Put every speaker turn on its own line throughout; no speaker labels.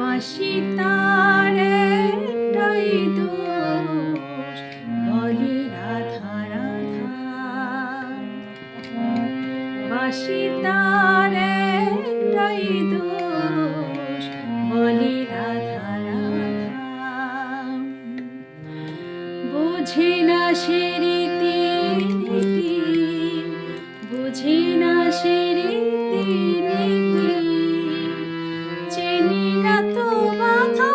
বাঁশি তার একটাই দোষ, বলে রাধা রাধা। বাঁশি তার একটাই দোষ, বলে রাধা রাধা। বোঝে না সে রীতি নীতি, বোঝে না সে রীতি নীতি, চেনে না তো বাধা।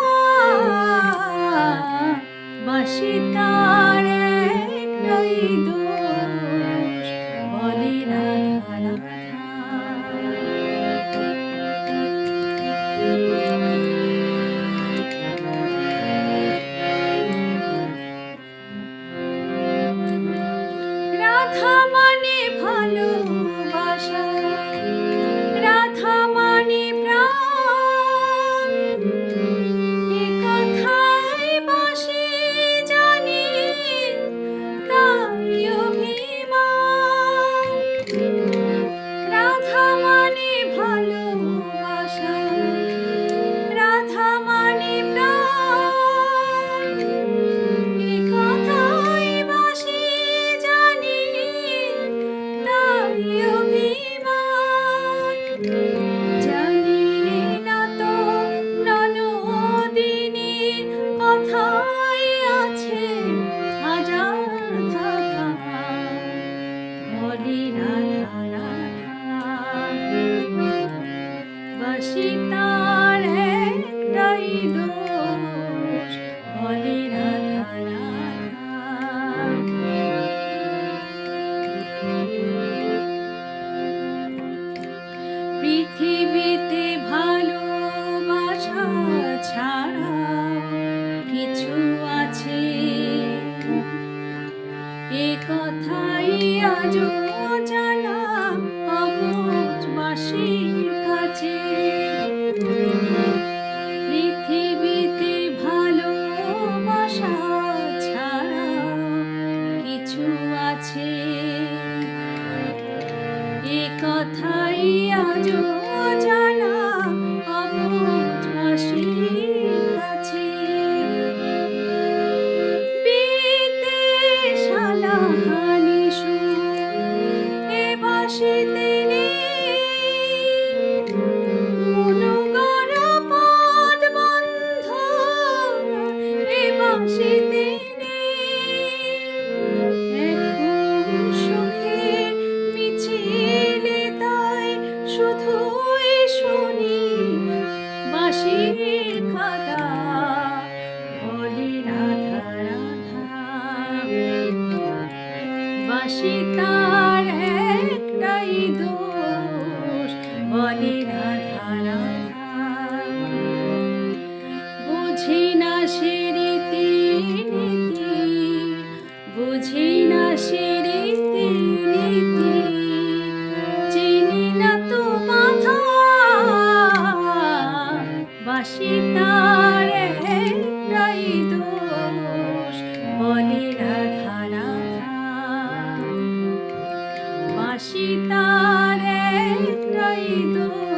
বাঁশি তার একটাই দোষ, বলে রাধা রাধা। রাধা মানে ভালোবাসা, রাধা মানে প্রাণ, এ কথাই বাঁশি জানি, তাই অভিমান। রাধা মানে ভালোবাসা, রাধা মানে প্রাণ, এ কথাই বাঁশি জানি, তাই অভিমান। জানি না তো ননদিনীর কথাই আছে হাজার ধাঁধা, বলে রাধা রাধা। বাঁশি তার একটাই দোষ, বলে রাধা রাধা। পৃথিবীতে ভালোবাসা ছাড়া কিছু আছে, এ কথাই আজও জানা অবুঝ বাঁশির কাছে। পৃথিবীতে ভালোবাসা ছাড়া কিছু আছে, এ কথাই আজও জানা অবুঝ বাঁশির কাছে। বিদেশালা হানি সুর এ বাঁশিতে নেই, মনোগর পদ বন্ধ এ বাঁশিতে নেই। এখন সুখের মিছিলে তাই শুধুই শুনি বাঁশির কথা, বলে রাধা রাধা। বাঁশি তার একটাই দোষ, বলে রাধা রাধা। বোঝে না সে রীতি নীতি, বোঝে না সে রীতি নীতি, চেনে না তো বাধা। বাঁশি তার একটাই দোষ, বলে রাধা রাধা। বাঁশি তার একটাই দোষ।